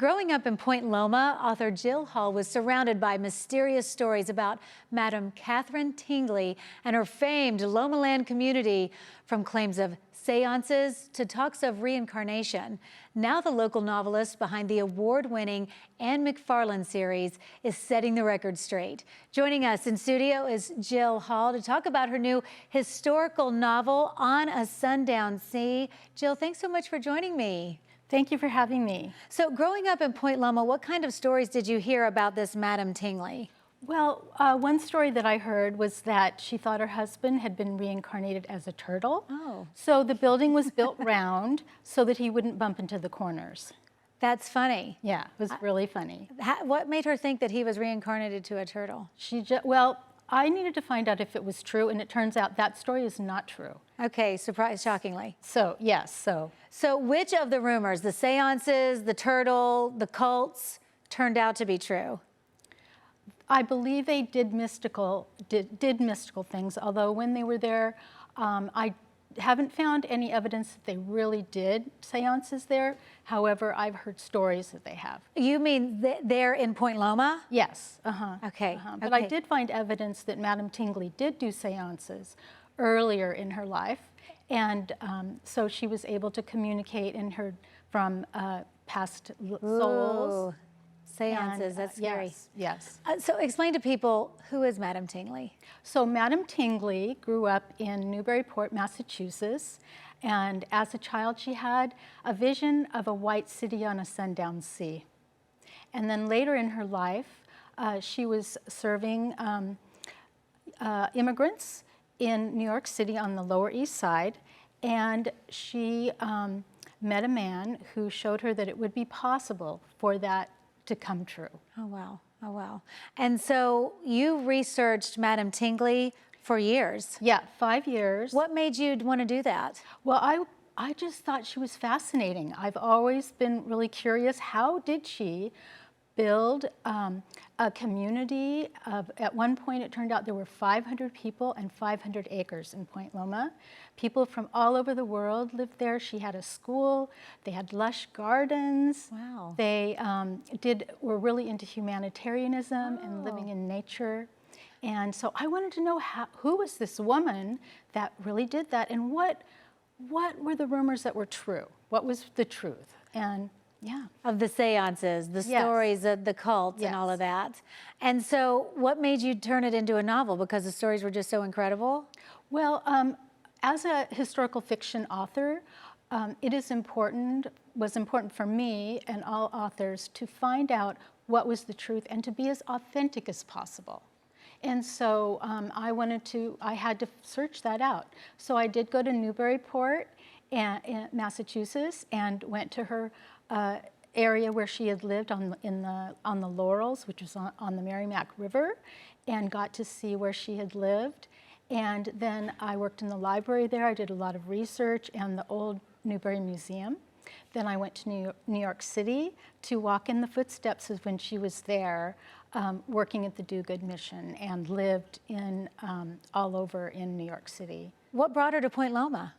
Growing up in Point Loma, author Jill Hall was surrounded by mysterious stories about Madame Kathrine Tingley and her famed Lomaland community, from claims of seances to talks of reincarnation. Now the local novelist behind the award-winning Anne McFarlane series is setting the record straight. Joining us in studio is Jill Hall to talk about her new historical novel, On a Sundown Sea. Jill, thanks so much for joining me. Thank you for having me. So growing up in Point Loma, what kind of stories did you hear about this Madame Tingley? Well, one story that I heard was that she thought her husband had been reincarnated as a turtle. Oh. So the building was built round so that he wouldn't bump into the corners. That's funny. Yeah, it was really funny. What made her think that he was reincarnated to a turtle? Well, I needed to find out if it was true, and it turns out that story is not true. Okay, shockingly. So, yes, So which of the rumors, the seances, the turtle, the cults, turned out to be true? I believe they did mystical things, although when they were there, I haven't found any evidence that they really did seances there. However, I've heard stories that they have. You mean there in Point Loma? Yes. Okay. But I did find evidence that Madame Tingley did do seances earlier in her life, and so she was able to communicate and heard from past souls. Seances, that's scary. Yes. So explain to people, who is Madame Tingley? So Madame Tingley grew up in Newburyport, Massachusetts, and as a child she had a vision of a white city on a sundown sea. And then later in her life, she was serving immigrants in New York City on the Lower East Side, and she met a man who showed her that it would be possible for that to come true. Oh, wow. Oh, wow. And so you researched Madame Tingley for years. Yeah, 5 years. What made you want to do that? Well, I just thought she was fascinating. I've always been really curious. How did she build a community of, at one point it turned out there were 500 people and 500 acres in Point Loma. People from all over the world lived there. She had a school, they had lush gardens. Wow. They were really into humanitarianism and living in nature. And so I wanted to know who was this woman that really did that, and what were the rumors that were true? What was the truth? And yeah. Of the seances, the stories of the cults and all of that. And so what made you turn it into a novel? Because the stories were just so incredible? Well, as a historical fiction author, it was important for me and all authors to find out what was the truth and to be as authentic as possible. And so I had to search that out. So I did go to Newburyport, in Massachusetts, and went to her area where she had lived on the Laurels, which was on the Merrimack River, and got to see where she had lived. And then I worked in the library there. I did a lot of research and the old Newbury Museum. Then I went to New York City to walk in the footsteps of when she was there, working at the Do Good Mission, and lived in all over in New York City. What brought her to Point Loma?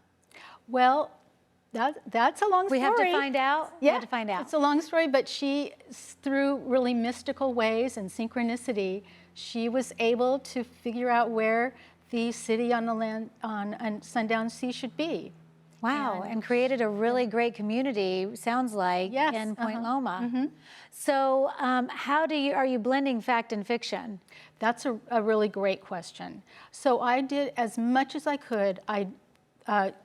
Well, that's a long story. We have to find out? Yeah, we have to find out. It's a long story, but she, through really mystical ways and synchronicity, she was able to figure out where the city on Sundown Sea should be. Wow, and created a really great community, sounds like, in Point Loma. So are you blending fact and fiction? That's a really great question. So I did as much as I could. I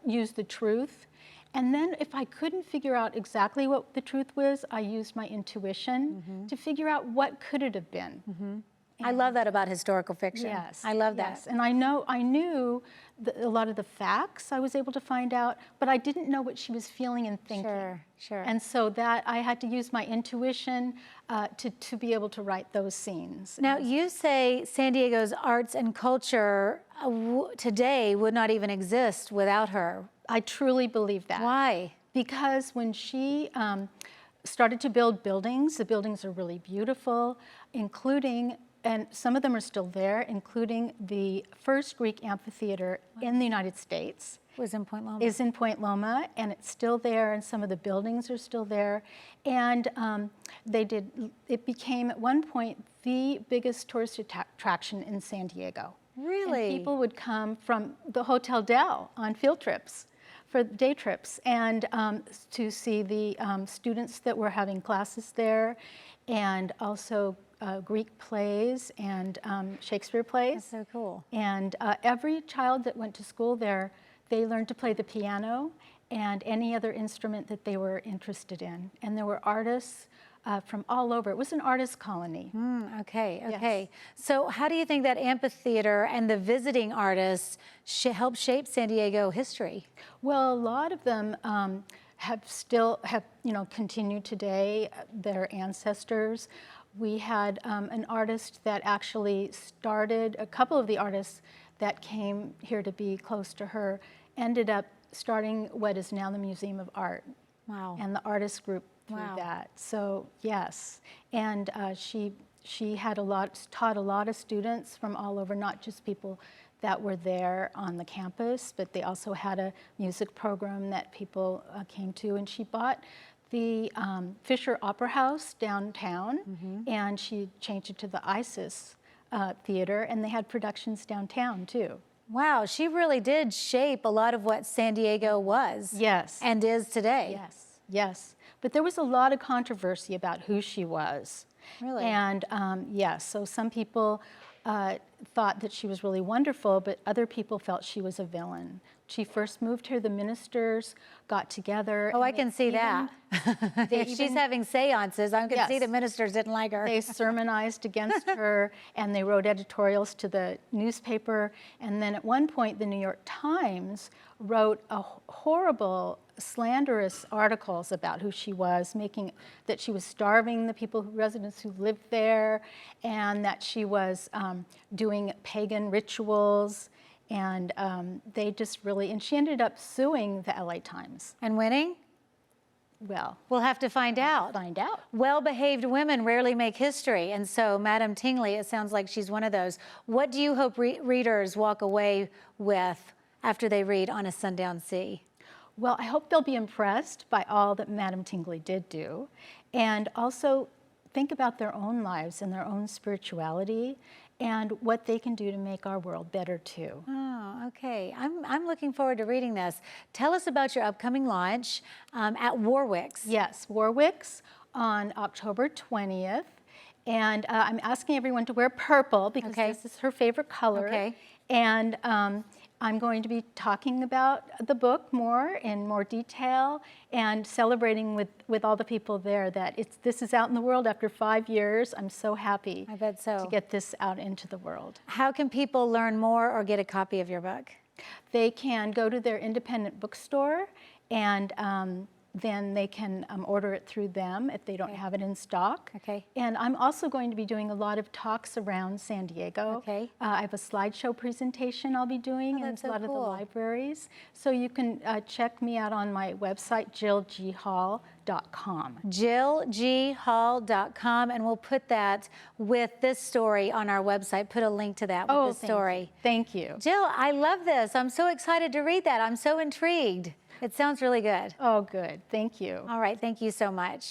used the truth. And then if I couldn't figure out exactly what the truth was, I used my intuition to figure out what could it have been. I love that about historical fiction. Yes. I love that. Yes. And I knew a lot of the facts I was able to find out, but I didn't know what she was feeling and thinking. Sure. And so that I had to use my intuition to be able to write those scenes. Now, you say San Diego's arts and culture today would not even exist without her. I truly believe that. Why? Because when she started to build buildings, the buildings are really beautiful, including, and some of them are still there, including the first Greek amphitheater in the United States. was in Point Loma. Is in Point Loma, and it's still there, and some of the buildings are still there. And it became at one point the biggest tourist attraction in San Diego. Really? And people would come from the Hotel Del on field trips, for day trips, and to see the students that were having classes there, and also Greek plays and Shakespeare plays. That's so cool. And every child that went to school there, they learned to play the piano and any other instrument that they were interested in. And there were artists from all over. It was an artist colony. Okay. Yes. So how do you think that amphitheater and the visiting artists helped shape San Diego history? Well, a lot of them have continued today, their ancestors. We had an artist that actually started, a couple of the artists that came here to be close to her ended up starting what is now the Museum of Art. Wow. And the artist group through that. So yes, and she had taught a lot of students from all over, not just people that were there on the campus, but they also had a music program that people came to, and she bought the Fisher Opera House downtown, and she changed it to the Isis Theater, and they had productions downtown too. Wow, she really did shape a lot of what San Diego was. Yes. And is today. Yes, yes. But there was a lot of controversy about who she was. Really? And yes, so some people thought that she was really wonderful, but other people felt she was a villain. She first moved here, the ministers got together. Oh, I can see that. If she's having seances, I can see the ministers didn't like her. They sermonized against her, and they wrote editorials to the newspaper. And then at one point, the New York Times wrote a horrible, slanderous articles about who she was, making that she was starving the residents who lived there, and that she was doing pagan rituals. And they just really, and she ended up suing the LA Times. And winning? Well, we'll have to find out. Well-behaved women rarely make history, and so Madame Tingley, it sounds like she's one of those. What do you hope readers walk away with after they read On a Sundown Sea? Well, I hope they'll be impressed by all that Madame Tingley did do, and also think about their own lives and their own spirituality and what they can do to make our world better too. Oh, okay. I'm looking forward to reading this. Tell us about your upcoming launch at Warwick's. Yes, Warwick's on October 20th. And I'm asking everyone to wear purple because this is her favorite color. Okay. And I'm going to be talking about the book in more detail and celebrating with all the people there that this is out in the world after 5 years. I'm so happy I bet so. to get this out into the world. How can people learn more or get a copy of your book? They can go to their independent bookstore, and then they can order it through them if they don't have it in stock. Okay. And I'm also going to be doing a lot of talks around San Diego. Okay. I have a slideshow presentation I'll be doing in a lot of the libraries. So you can check me out on my website, jillghall.com. jillghall.com, and we'll put that with this story on our website. Put a link to that with the story. Thank you. Jill, I love this. I'm so excited to read that. I'm so intrigued. It sounds really good. Oh, good. Thank you. All right. Thank you so much.